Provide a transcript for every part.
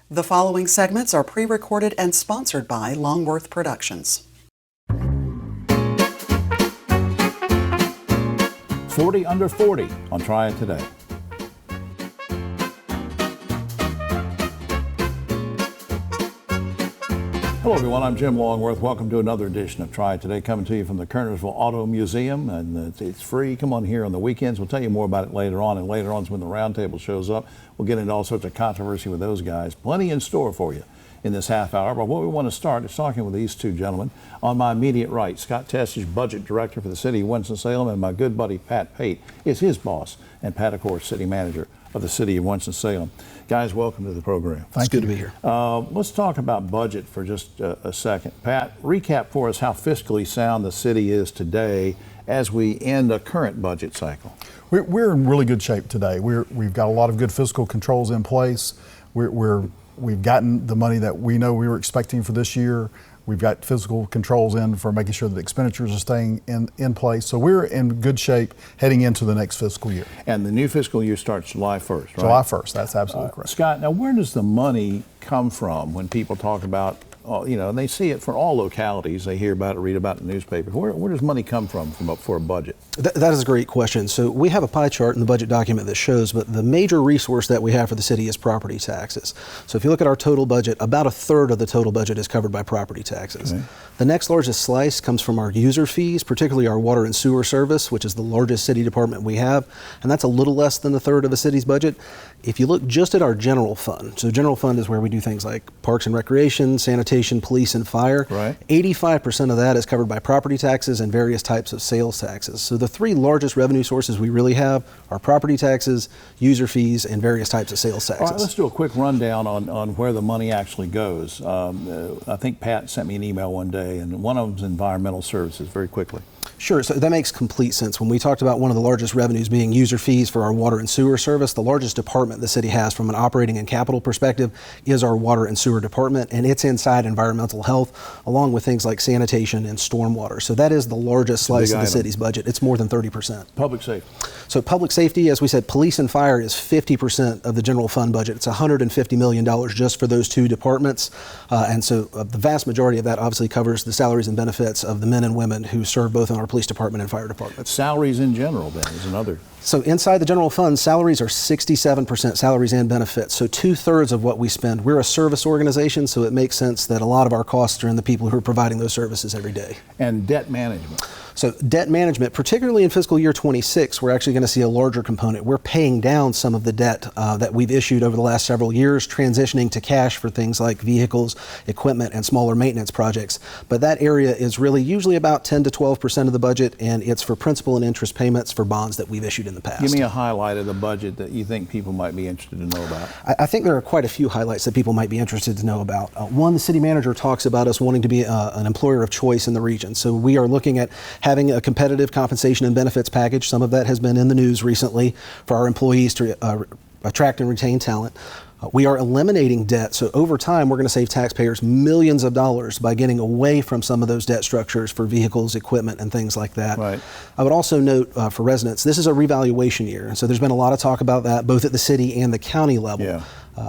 The following segments are pre-recorded and sponsored by Longworth Productions. 40 Under 40 on Triad Today. Hello everyone, I'm Jim Longworth. Welcome to another edition of Triad Today, coming to you from the Kernersville Auto Museum, and it's free. Come on here on the weekends. We'll tell you more about it later on, and later on is when the roundtable shows up. We'll get into all sorts of controversy with those guys. Plenty in store for you in this half hour, but what we want to start is talking with these two gentlemen. On my immediate right, Scott Tessage, Budget Director for the City of Winston-Salem, and my good buddy Pat Pate is his boss, and Pat, of course, City Manager of the City of Winston-Salem. Guys, welcome to the program. It's good to be here. Let's talk about budget for just a second. Pat, recap for us how fiscally sound the city is today as we end a current budget cycle. We're in really good shape today. We've got a lot of good fiscal controls in place. We've gotten the money that we know we were expecting for this year. We've got fiscal controls in for making sure that expenditures are staying in place. So we're in good shape heading into the next fiscal year. And the new fiscal year starts July 1st, right? July 1st, that's absolutely correct. Scott, now where does the money come from when people talk about, and they see it for all localities, they hear about it, read about it in the newspaper. Where does money come from for a budget? That is a great question. So we have a pie chart in the budget document that shows, but the major resource that we have for the city is property taxes. So if you look at our total budget, about a third of the total budget is covered by property taxes. Okay. The next largest slice comes from our user fees, particularly our water and sewer service, which is the largest city department we have, and that's a little less than a third of a city's budget. If you look just at our general fund, so general fund is where we do things like parks and recreation, sanitation, police, and fire. Right. 85% of that is covered by property taxes and various types of sales taxes. So the three largest revenue sources we really have are property taxes, user fees, and various types of sales taxes. All right, let's do a quick rundown on where the money actually goes. I think Pat sent me an email one day, and one of them is environmental services, very quickly. Sure, so that makes complete sense. When we talked about one of the largest revenues being user fees for our water and sewer service, the largest department the city has from an operating and capital perspective is our water and sewer department, and it's inside environmental health, along with things like sanitation and stormwater. So that is the largest slice of the city's budget. It's more than 30%. Public safety. So public safety, as we said, police and fire is 50% of the general fund budget. It's $150 million just for those two departments. And so the vast majority of that obviously covers the salaries and benefits of the men and women who serve both in our police department and fire departments. Salaries in general, then, is another. So inside the general fund, salaries are 67% salaries and benefits. So 2/3 of what we spend. We're a service organization, so it makes sense that a lot of our costs are in the people who are providing those services every day. And debt management. So debt management, particularly in fiscal year 26, we're actually going to see a larger component. We're paying down some of the debt that we've issued over the last several years, transitioning to cash for things like vehicles, equipment, and smaller maintenance projects. But that area is really usually about 10 to 12% of the budget, and it's for principal and interest payments for bonds that we've issued in the past. Give me a highlight of the budget that you think people might be interested to know about. I think there are quite a few highlights that people might be interested to know about. One, the city manager talks about us wanting to be an employer of choice in the region. So we are looking at having a competitive compensation and benefits package. Some of that has been in the news recently for our employees to attract and retain talent. We are eliminating debt, so over time we're going to save taxpayers millions of dollars by getting away from some of those debt structures for vehicles, equipment, and things like that. Right. I would also note for residents, this is a revaluation year, so there's been a lot of talk about that both at the city and the county level. Yeah.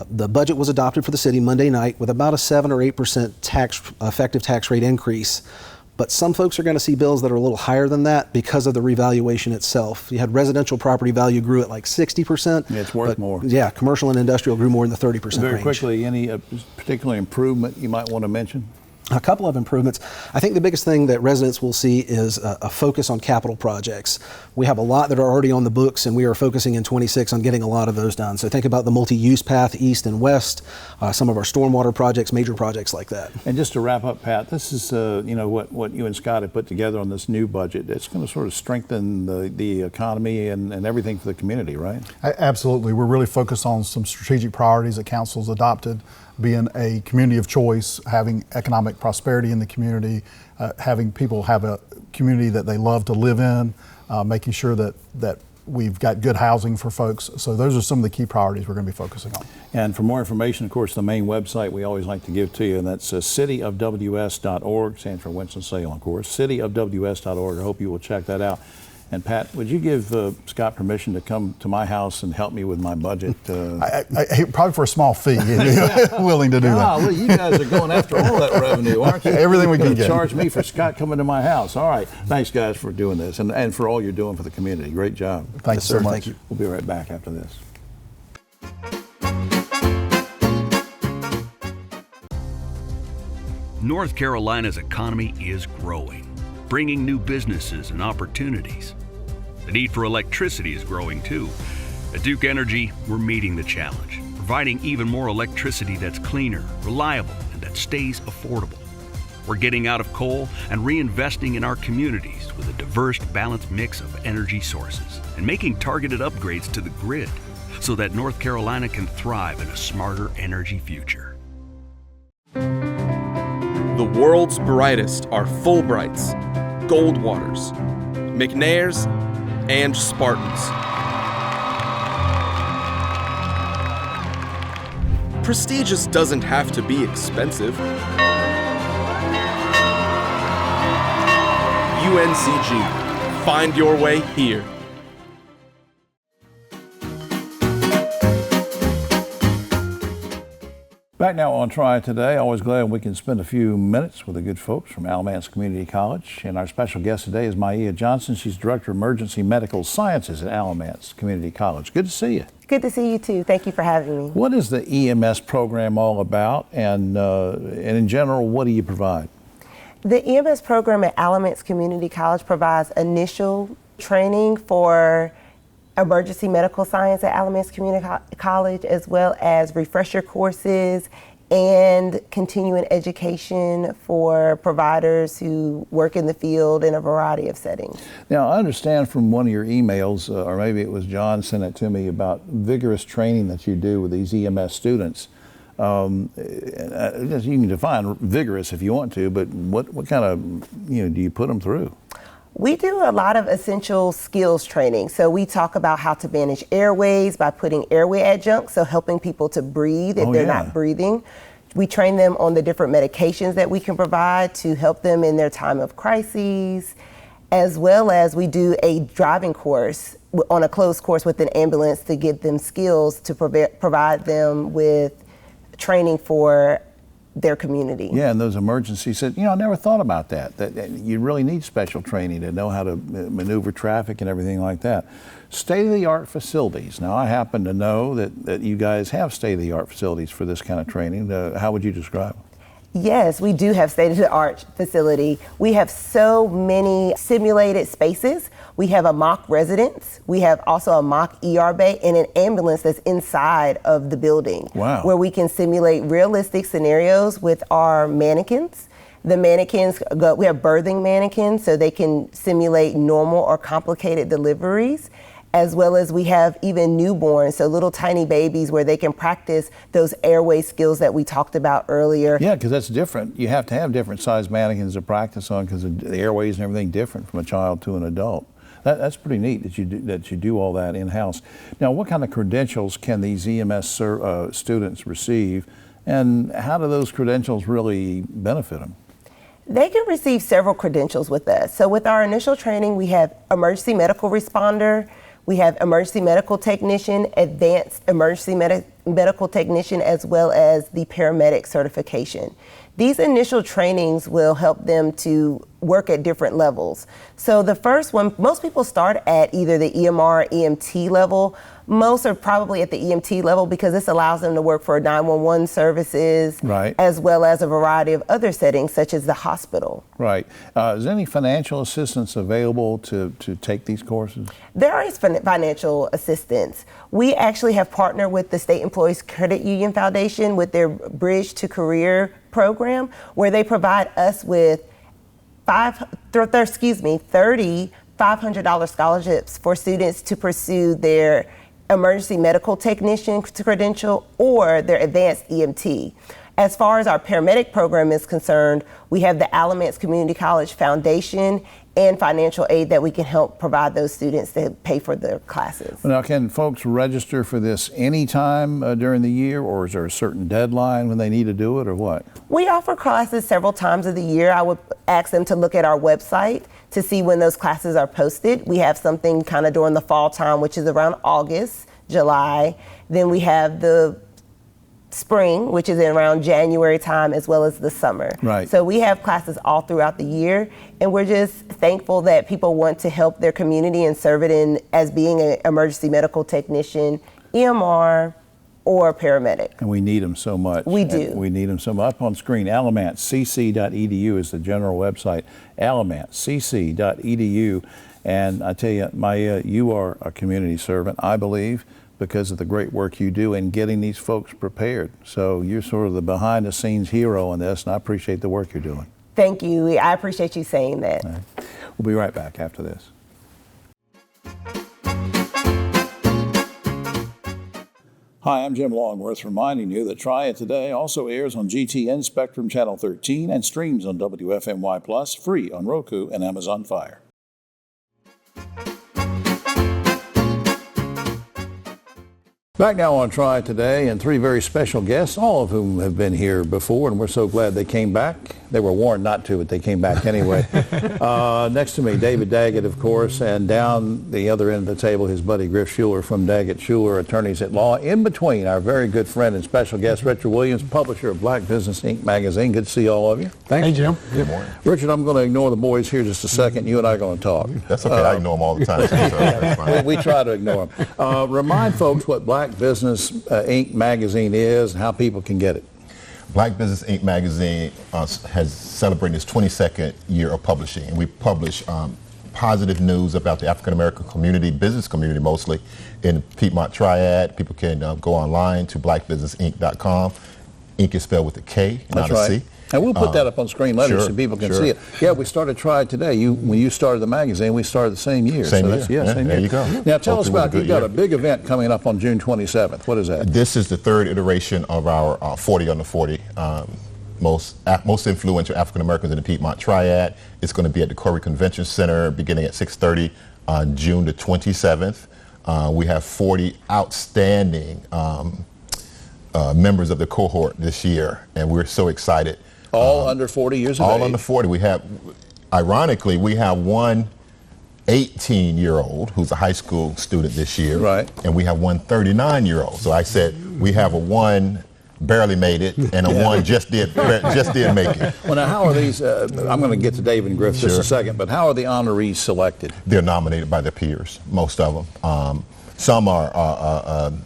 The budget was adopted for the city Monday night with about a 7 or 8% effective tax rate increase. But some folks are going to see bills that are a little higher than that because of the revaluation itself. You had residential property value grew at like 60%. Yeah, it's worth more. Yeah, commercial and industrial grew more in the 30% range. Very quickly, any particular improvement you might want to mention? A couple of improvements. I think the biggest thing that residents will see is a focus on capital projects. We have a lot that are already on the books, and we are focusing in 26 on getting a lot of those done. So think about the multi-use path east and west, some of our stormwater projects, major projects like that. And just to wrap up, Pat, this is what you and Scott have put together on this new budget. It's going to sort of strengthen the economy and everything for the community, right? Absolutely. We're really focused on some strategic priorities that council's adopted, being a community of choice, having economic prosperity in the community, having people have a community that they love to live in, making sure that we've got good housing for folks. So those are some of the key priorities we're going to be focusing on. And for more information, of course, the main website we always like to give to you, and that's cityofws.org, stands for Winston-Salem, of course, cityofws.org. I hope you will check that out. And Pat, would you give Scott permission to come to my house and help me with my budget? Probably for a small fee, willing to do that. Well, you guys are going after all that revenue, aren't you? Everything we can get. Charge me for Scott coming to my house. All right. Thanks, guys, for doing this and for all you're doing for the community. Great job. Thanks so much. Thank you. We'll be right back after this. North Carolina's economy is growing, bringing new businesses and opportunities. The need for electricity is growing too. At Duke Energy, we're meeting the challenge, providing even more electricity that's cleaner, reliable, and that stays affordable. We're getting out of coal and reinvesting in our communities with a diverse, balanced mix of energy sources and making targeted upgrades to the grid so that North Carolina can thrive in a smarter energy future. The world's brightest are Fulbrights, Goldwaters, McNairs, and Spartans. Prestigious doesn't have to be expensive. UNCG. Find your way here. Back now on Triad Today. Always glad we can spend a few minutes with the good folks from Alamance Community College. And our special guest today is Maia Johnson. She's Director of Emergency Medical Sciences at Alamance Community College. Good to see you. Good to see you too. Thank you for having me. What is the EMS program all about? And in general, what do you provide? The EMS program at Alamance Community College provides initial training for emergency medical science at Alamance Community College, as well as refresher courses and continuing education for providers who work in the field in a variety of settings. Now, I understand from one of your emails, or maybe it was John sent it to me, about vigorous training that you do with these EMS students. You can define vigorous if you want to, but what kind of, do you put them through? We do a lot of essential skills training. So we talk about how to manage airways by putting airway adjuncts, so helping people to breathe if they're not breathing. We train them on the different medications that we can provide to help them in their time of crises, as well as we do a driving course on a closed course with an ambulance to give them skills to provide them with training for their community. Yeah, and those emergencies, I never thought about that you really need special training to know how to maneuver traffic and everything like that. State-of-the-art facilities. Now, I happen to know that you guys have state-of-the-art facilities for this kind of training. How would you describe them? Yes, we do have state-of-the-art facility. We have so many simulated spaces. We have a mock residence. We have also a mock ER bay and an ambulance that's inside of the building. Wow. Where we can simulate realistic scenarios with our mannequins. The mannequins, we have birthing mannequins so they can simulate normal or complicated deliveries, as well as we have even newborns, so little tiny babies where they can practice those airway skills that we talked about earlier. Yeah, because that's different. You have to have different size mannequins to practice on because the airways and everything different from a child to an adult. That's pretty neat that you do all that in-house. Now, what kind of credentials can these EMS students receive, and how do those credentials really benefit them? They can receive several credentials with us. So with our initial training, we have emergency medical responder, we have emergency medical technician, advanced emergency medical technician, as well as the paramedic certification. These initial trainings will help them to work at different levels. So the first one, most people start at either the EMR or EMT level. Most are probably at the EMT level because this allows them to work for 911 services, right, as well as a variety of other settings such as the hospital. Right. Is there any financial assistance available to take these courses? There is financial assistance. We actually have partnered with the State Employees Credit Union Foundation with their Bridge to Career program, where they provide us with 30 $500 scholarships for students to pursue their emergency medical technician credential or their advanced EMT. As far as our paramedic program is concerned, we have the Alamance Community College Foundation and financial aid that we can help provide those students to pay for their classes. Now, can folks register for this anytime during the year, or is there a certain deadline when they need to do it, or what? We offer classes several times of the year. I would ask them to look at our website to see when those classes are posted. We have something kind of during the fall time, which is around August, July. Then we have the spring, which is around January time, as well as the summer. Right. So we have classes all throughout the year, and we're just thankful that people want to help their community and serve it in as being an emergency medical technician, EMR, or paramedic. And we need them so much. We do. And we need them so much. Up on screen, alamantcc.edu is the general website, alamantcc.edu. And I tell you, Maya, you are a community servant, I believe, because of the great work you do in getting these folks prepared. So you're sort of the behind-the-scenes hero in this, and I appreciate the work you're doing. Thank you. I appreciate you saying that. All right. We'll be right back after this. Hi, I'm Jim Longworth, reminding you that Triad Today also airs on GTN Spectrum Channel 13 and streams on WFMY Plus, free on Roku and Amazon Fire. Back now on Triad Today, and three very special guests, all of whom have been here before, and we're so glad they came back. They were warned not to, but they came back anyway. Next to me, David Daggett, of course, and down the other end of the table, his buddy Griff Schuler from Daggett Schuler, attorneys at law. In between, our very good friend and special guest, Richard Williams, publisher of Black Business Inc. magazine. Good to see all of you. Thanks. Hey, Jim. Good morning. Richard, I'm going to ignore the boys here just a second. You and I are going to talk. That's okay. I ignore them all the time. So that's fine. We try to ignore them. Remind folks what Black Business Inc. magazine is and how people can get it. Black Business Inc. magazine has celebrated its 22nd year of publishing, and we publish positive news about the African American community, business community mostly, in Piedmont Triad. People can go online to blackbusinessinc.com. Inc. is spelled with a K, not a C. And we'll put that up on screen later so people can see it. Yeah, we started Triad Today. When you started the magazine, we started the same year. Same year. Same there year. You go. Now tell us about, you've got a big event coming up on June 27th. What is that? This is the third iteration of our 40 under 40. Most influential African Americans in the Piedmont Triad. It's going to be at the Corey Convention Center beginning at 6:30 on June the 27th. We have 40 outstanding members of the cohort this year, and we're so excited. All under 40 years of age? All under 40. We have, ironically, we have one 18-year-old who's a high school student this year. Right. And we have one 39-year-old. So I said we have a one barely made it and a one just did make it. Well, now, how are these, I'm going to get to David and Griff just a second, but how are the honorees selected? They're nominated by their peers, most of them. Some are,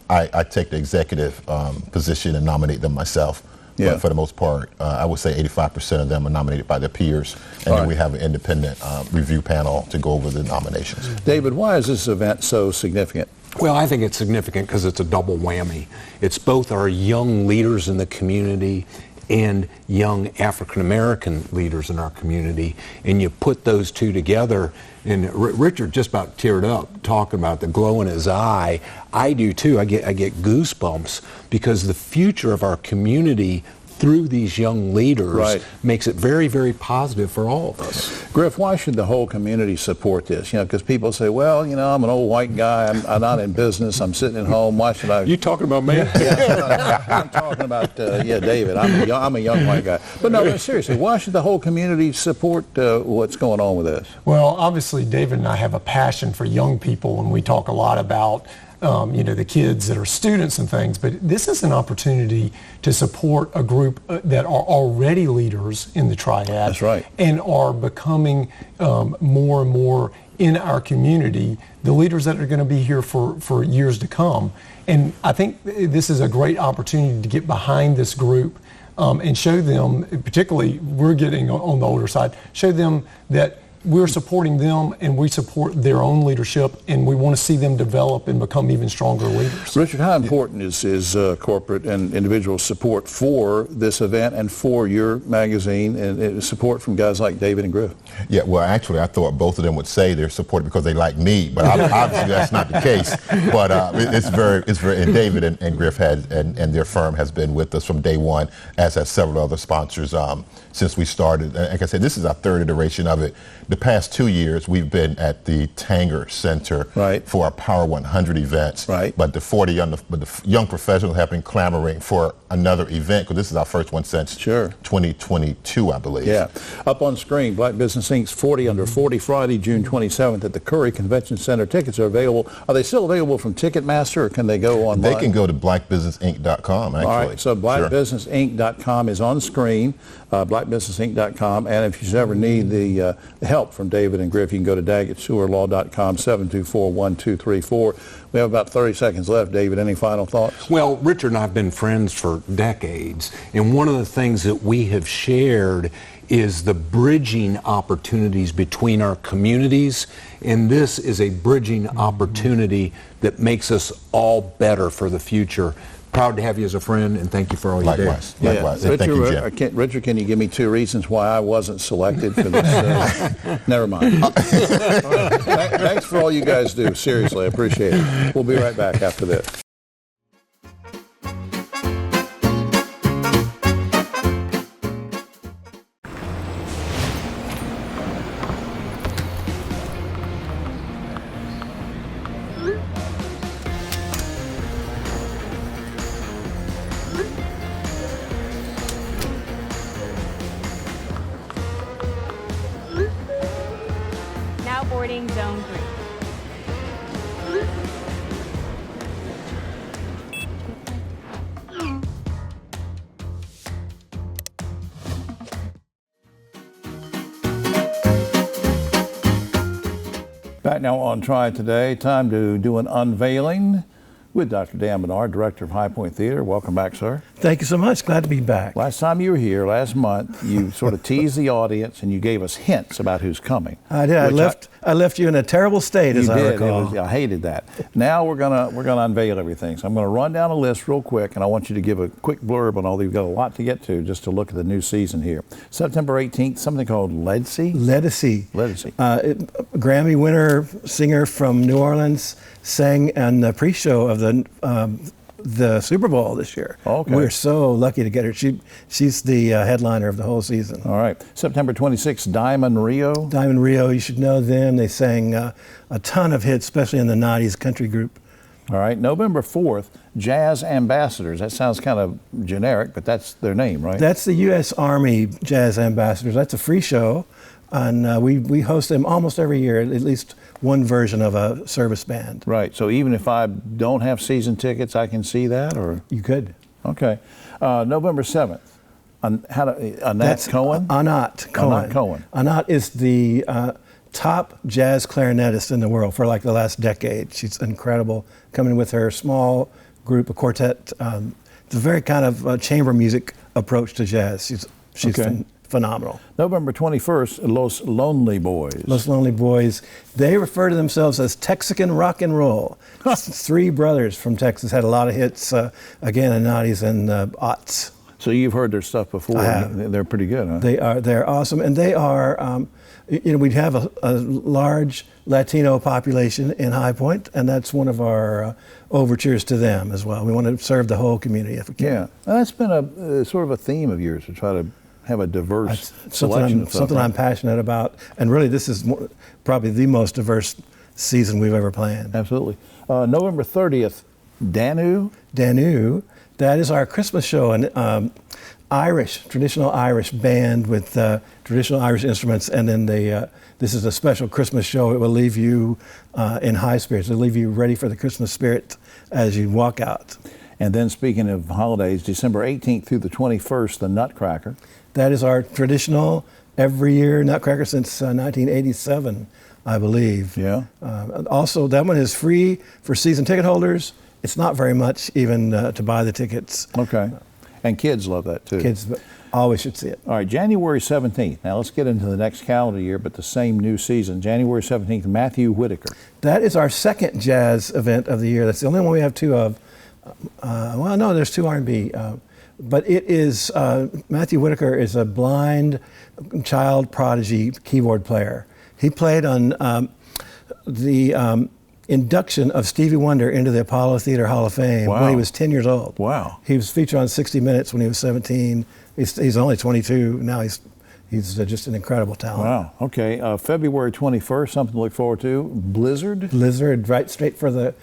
I take the executive position and nominate them myself. Yeah. But for the most part, I would say 85% of them are nominated by their peers, and then we have an independent review panel to go over the nominations. David, why is this event so significant? Well, I think it's significant because it's a double whammy. It's both our young leaders in the community and young African American leaders in our community, and you put those two together, and Richard just about teared up talking about the glow in his eye. I do too. I get goosebumps because the future of our community through these young leaders makes it very, very positive for all of us. Griff, why should the whole community support this? You know, because people say, well, you know, I'm an old white guy, I'm not in business, I'm sitting at home, why should I? You talking about me? Yeah, I'm talking about, David, I'm a young white guy. But no, seriously, why should the whole community support what's going on with this? Well, obviously, David and I have a passion for young people, and we talk a lot about the kids that are students and things, but this is an opportunity to support a group that are already leaders in the Triad. That's right. And are becoming more and more in our community, the leaders that are going to be here for years to come. And I think this is a great opportunity to get behind this group and show them, particularly we're getting on the older side, show them that we're supporting them and we support their own leadership, and we want to see them develop and become even stronger leaders. Richard, how important is corporate and individual support for this event and for your magazine, and support from guys like David and Griff? Yeah, well, actually, I thought both of them would say they're supported because they like me, but obviously that's not the case. But it's very, and David and Griff and their firm has been with us from day one, as has several other sponsors since we started. Like I said, this is our third iteration of it. the past 2 years, we've been at the Tanger Center for our Power 100 events. But the young professionals have been clamoring for another event because this is our first one since 2022, I believe. Yeah. Up on screen, Black Business Inc.'s 40 Under 40, Friday, June 27th at the Curry Convention Center. Tickets are available. Are they still available from Ticketmaster, or can they go online? They can go to blackbusinessinc.com, actually. All right, so blackbusinessinc.com is on screen, blackbusinessinc.com, and if you ever need the help from David and Griff, you can go to daggettsewerlaw.com, 724-1234. We have about 30 seconds left. David, any final thoughts? Well, Richard and I have been friends for decades, and one of the things that we have shared is the bridging opportunities between our communities, and this is a bridging opportunity that makes us all better for the future. Proud to have you as a friend, and thank you for all you do. Likewise. Richard, Thank you, Jim. Richard, can you give me 2 reasons why I wasn't selected for this? Never mind. All right. Thanks for all you guys do. Seriously, I appreciate it. We'll be right back after this. Now boarding zone 3. Back now on Triad Today. Time to do an unveiling with Dr. Dan Bernard, Director of High Point Theater. Welcome back, sir. Thank you so much. Glad to be back. Last time you were here, last month, you sort of teased the audience and you gave us hints about who's coming. I did. I left you in a terrible state, as I recall. I hated that. Now we're gonna unveil everything. So I'm gonna run down a list real quick, and I want you to give a quick blurb on all these. We've got a lot to get to just to look at the new season here. September 18th, something called Ledcy. Ledcy. Grammy winner singer from New Orleans sang on the pre-show of the Super Bowl this year. Okay. We're so lucky to get her. She's the headliner of the whole season. All right. September 26th, Diamond Rio. Diamond Rio, you should know them. They sang a ton of hits, especially in the 90s country group. All right. November 4th, Jazz Ambassadors. That sounds kind of generic, but that's their name, right? That's the U.S. Army Jazz Ambassadors. That's a free show, and we host them almost every year, at least one version of a service band. Right. So even if I don't have season tickets, I can see that, or you could. Okay. November 7th. Anat Cohen. Anat Cohen. Anat is the top jazz clarinetist in the world for like the last decade. She's incredible, coming with her small group, a quartet. It's a very kind of chamber music approach to jazz. She's phenomenal. November 21st, Los Lonely Boys. Los Lonely Boys. They refer to themselves as Texican rock and roll. 3 brothers from Texas, had a lot of hits, again, in the 90s and aughts. So you've heard their stuff before. I have. They're pretty good, huh? They're awesome, and they are. We have a large Latino population in High Point, and that's one of our overtures to them as well. We want to serve the whole community if we can. Yeah, and that's been a sort of a theme of yours, to try to have a diverse selection of stuff. Something I'm passionate about, and really this is probably the most diverse season we've ever planned. Absolutely. November 30th, Danu. Danu. That is our Christmas show, an traditional Irish band with traditional Irish instruments, and then this is a special Christmas show. It will leave you in high spirits. It'll leave you ready for the Christmas spirit as you walk out. And then speaking of holidays, December 18th through the 21st, the Nutcracker. That is our traditional every year Nutcracker since 1987, I believe. Yeah. Also, that one is free for season ticket holders. It's not very much even to buy the tickets. Okay. And kids love that too. Kids always should see it. All right, January 17th. Now let's get into the next calendar year, but the same new season. January 17th, Matthew Whitaker. That is our second jazz event of the year. That's the only one we have 2 of. Well, no, there's 2 R&B. But it is, Matthew Whitaker is a blind child prodigy keyboard player. He played on the induction of Stevie Wonder into the Apollo Theater Hall of Fame when he was 10 years old. Wow. He was featured on 60 Minutes when he was 17. He's only 22 now. He's He's just an incredible talent. Wow. Okay. February 21st, something to look forward to. Blizzard. Blizzard, right straight for the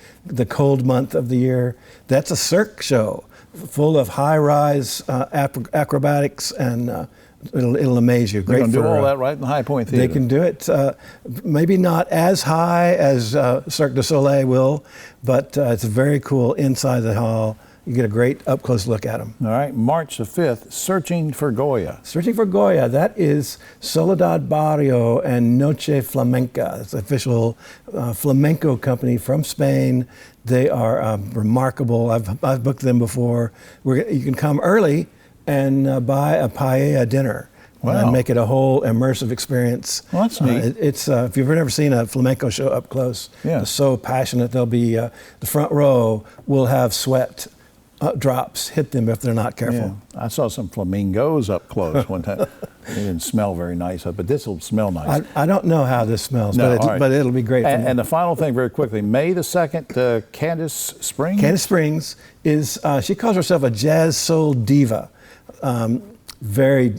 cold month of the year. That's a Cirque show full of high-rise acrobatics, and it'll amaze you. They're Great going to do for, all that right in the High Point Theater. They can do it. Maybe not as high as Cirque du Soleil will, but it's very cool inside the hall. You get a great up-close look at them. All right, March the 5th, Searching for Goya. Searching for Goya, that is Soledad Barrio and Noche Flamenca. It's an official flamenco company from Spain. They are remarkable. I've booked them before. You can come early and buy a paella dinner. Wow. And make it a whole immersive experience. Well, that's neat. It's if you've never seen a flamenco show up close, yeah. They're so passionate. They'll be the front row will have sweat drops hit them if they're not careful. Yeah. I saw some flamingos up close one time. They didn't smell very nice, but this will smell nice. I don't know how this smells, No, but it'll be great. And the final thing, very quickly, May the 2nd, Candace Springs. Candace Springs is she calls herself a jazz soul diva, very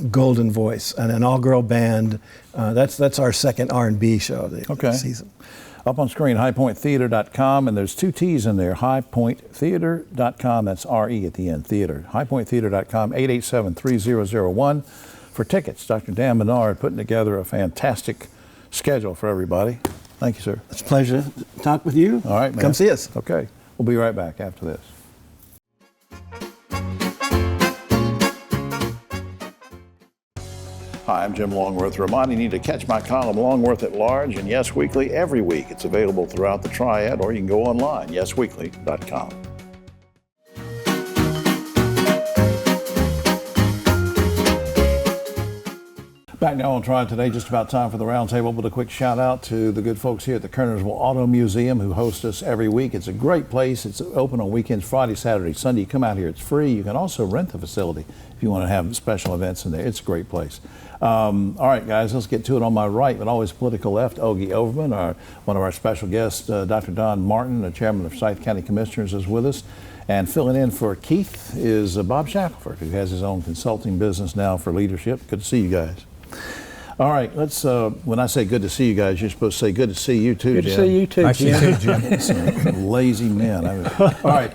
golden voice, and an all-girl band. That's our second R&B show of the season. Up on screen, highpointtheater.com, and there's 2 T's in there, highpointtheater.com, that's R-E at the end, theater. Highpointtheater.com, 887-3001 for tickets. Dr. Dan Menard putting together a fantastic schedule for everybody. Thank you, sir. It's a pleasure to talk with you. All right, man. Come see us. Okay. We'll be right back after this. Hi, I'm Jim Longworth, reminding you to catch my column Longworth at Large and Yes Weekly every week. It's available throughout the Triad, or you can go online, yesweekly.com. Back now on Triad Today, just about time for the roundtable, but a quick shout out to the good folks here at the Kernersville Auto Museum who host us every week. It's a great place. It's open on weekends, Friday, Saturday, Sunday. You come out here, it's free. You can also rent the facility if you want to have special events in there. It's a great place. All right, guys, let's get to it. On my right, but always political left, Ogie Overman, one of our special guests, Dr. Don Martin, the chairman of Forsyth County Commissioners, is with us. And filling in for Keith is Bob Shackelford, who has his own consulting business now for leadership. Good to see you guys. All right, let's, when I say good to see you guys, you're supposed to say good to see you too, Jim. Good to see you too, Jim. Some lazy men. All right.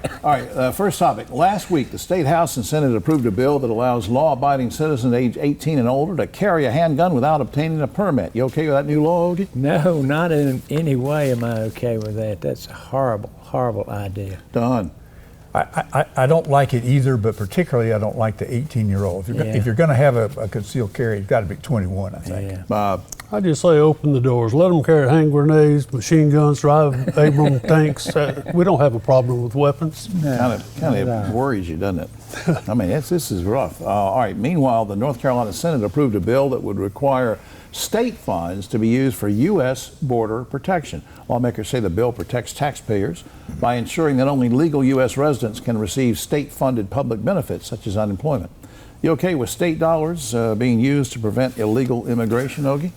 First topic. Last week, the State House and Senate approved a bill that allows law-abiding citizens age 18 and older to carry a handgun without obtaining a permit. You okay with that new law, Ogie? No, not in any way am I okay with that. That's a horrible, horrible idea. Don? I don't like it either, but particularly I don't like the 18-year-old. If you're going to have a concealed carry, it's got to be 21, I think. Yeah. Bob? I just say open the doors. Let them carry hand grenades, machine guns, drive Abrams tanks. We don't have a problem with weapons. Kind of worries you, doesn't it? I mean, this is rough. All right. Meanwhile, the North Carolina Senate approved a bill that would require state funds to be used for U.S. border protection. Lawmakers say the bill protects taxpayers by ensuring that only legal U.S. residents can receive state-funded public benefits, such as unemployment. You okay with state dollars being used to prevent illegal immigration, Ogie?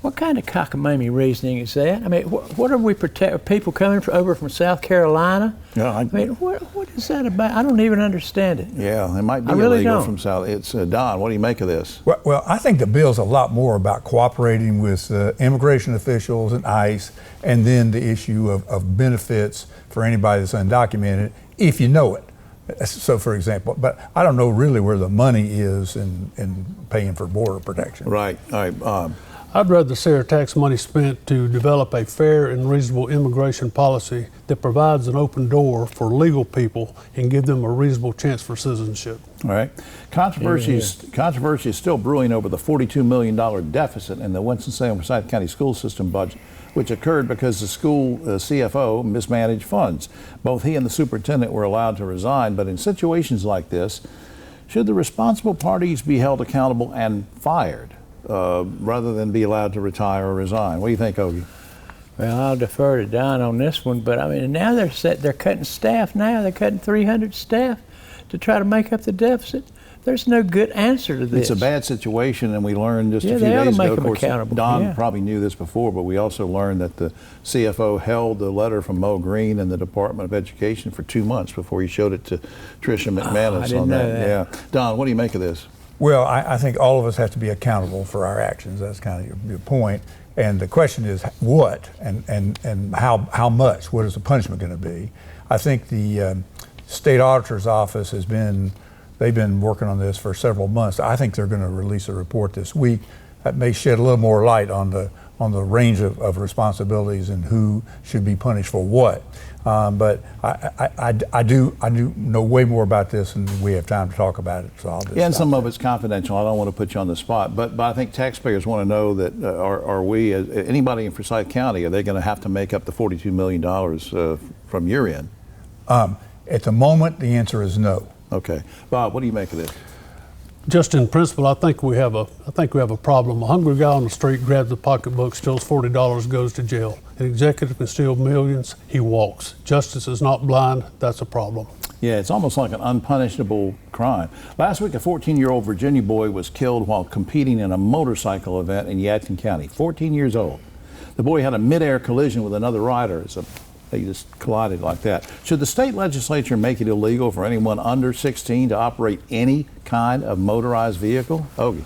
What kind of cockamamie reasoning is that? I mean, what are we protect? People coming over from South Carolina? Yeah, I mean, what is that about? I don't even understand it. Yeah, it might be really illegal don't. from South. It's Don. What do you make of this? Well, I think the bill's a lot more about cooperating with immigration officials and ICE, and then the issue of benefits for anybody that's undocumented, if you know it. So, for example, but I don't know really where the money is in paying for border protection. Right. All right. I'd rather see our tax money spent to develop a fair and reasonable immigration policy that provides an open door for legal people and give them a reasonable chance for citizenship. All right. Controversy is still brewing over the $42 million deficit in the Winston-Salem Forsyth County school system budget, which occurred because the school CFO mismanaged funds. Both he and the superintendent were allowed to resign, but in situations like this, should the responsible parties be held accountable and fired rather than be allowed to retire or resign? What do you think, Ogie? Well, I'll defer to Don on this one, but I mean, now they're cutting staff now. They're cutting 300 staff to try to make up the deficit. There's no good answer to this. It's a bad situation, and we learned just a few they ought days to make ago. them Of course, accountable. Don probably knew this before, but we also learned that the CFO held the letter from Mo Green and the Department of Education for 2 months before he showed it to Tricia McManus I didn't on know that. that. Yeah, Don, what do you make of this? Well, I think all of us have to be accountable for our actions. That's kind of your point. And the question is what and how much? What is the punishment going to be? I think the state auditor's office they've been working on this for several months. I think they're going to release a report this week that may shed a little more light on the range of responsibilities and who should be punished for what. But I do know way more about this than we have time to talk about it. So I'll just and some of it's confidential. I don't want to put you on the spot, but I think taxpayers want to know that are we, anybody in Forsyth County, are they going to have to make up the $42 million from your end? At the moment, the answer is no. Okay, Bob, what do you make of this? Just in principle, I think we have a problem. A hungry guy on the street grabs a pocketbook, steals $40, goes to jail. An executive can steal millions, he walks. Justice is not blind, that's a problem. Yeah, it's almost like an unpunishable crime. Last week, a 14-year-old Virginia boy was killed while competing in a motorcycle event in Yadkin County, 14 years old. The boy had a midair collision with another rider. They just collided like that. Should the state legislature make it illegal for anyone under 16 to operate any kind of motorized vehicle? Ogie.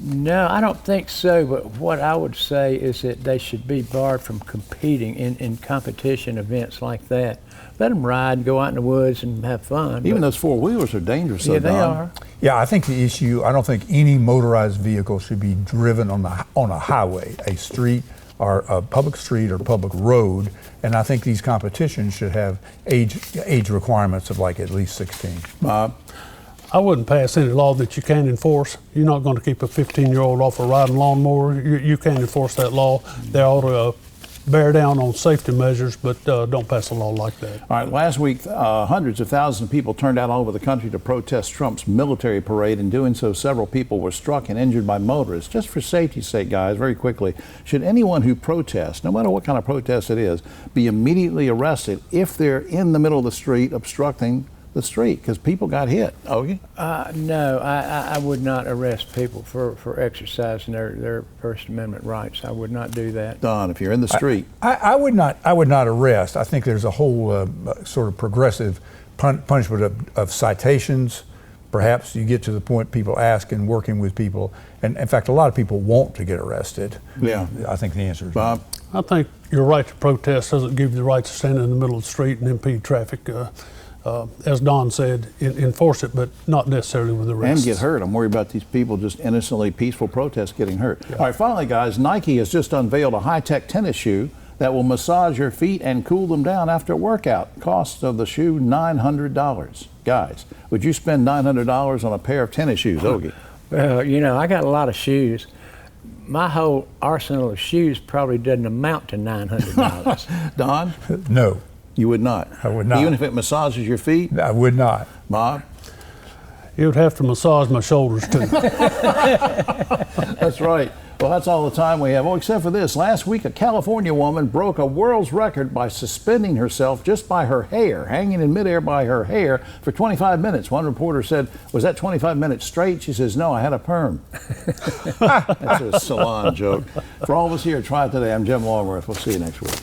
No, I don't think so, but what I would say is that they should be barred from competing in competition events like that. Let them ride and go out in the woods and have fun. Even those four-wheelers are dangerous. Yeah, they are. Yeah, I think the issue, I don't think any motorized vehicle should be driven on a highway, a street, or a public street or public road, and I think these competitions should have age requirements of like at least 16. Bob? I wouldn't pass any law that you can't enforce. You're not going to keep a 15-year-old off a riding lawnmower. You can't enforce that law. They ought to bear down on safety measures, but don't pass a law like that. All right, last week, hundreds of thousands of people turned out all over the country to protest Trump's military parade. In doing so, several people were struck and injured by motorists. Just for safety's sake, guys, very quickly, should anyone who protests, no matter what kind of protest it is, be immediately arrested if they're in the middle of the street obstructing the street? Because people got hit. Ogie? No, I would not arrest people for exercising their First Amendment rights. I would not do that. Don, if you're in the street. I would not arrest. I think there's a whole sort of progressive punishment of citations. Perhaps you get to the point people ask and working with people. And in fact, a lot of people want to get arrested. Yeah. I think the answer is Bob? I think your right to protest doesn't give you the right to stand in the middle of the street and impede traffic. As Don said, enforce it, but not necessarily with arrests. And get hurt. I'm worried about these people just innocently peaceful protests getting hurt. Yeah. All right, finally, guys, Nike has just unveiled a high-tech tennis shoe that will massage your feet and cool them down after a workout. Cost of the shoe, $900. Guys, would you spend $900 on a pair of tennis shoes, Ogie? Well, you know, I got a lot of shoes. My whole arsenal of shoes probably doesn't amount to $900. Don? No. You would not? I would not. Even if it massages your feet? I would not. Bob? It would have to massage my shoulders too. That's right. Well, that's all the time we have. Oh, except for this. Last week, a California woman broke a world's record by suspending herself just by her hair, hanging in midair by her hair for 25 minutes. One reporter said, "Was that 25 minutes straight?" She says, "No, I had a perm." That's a salon joke. For all of us here at Triad Today, I'm Jim Longworth. We'll see you next week.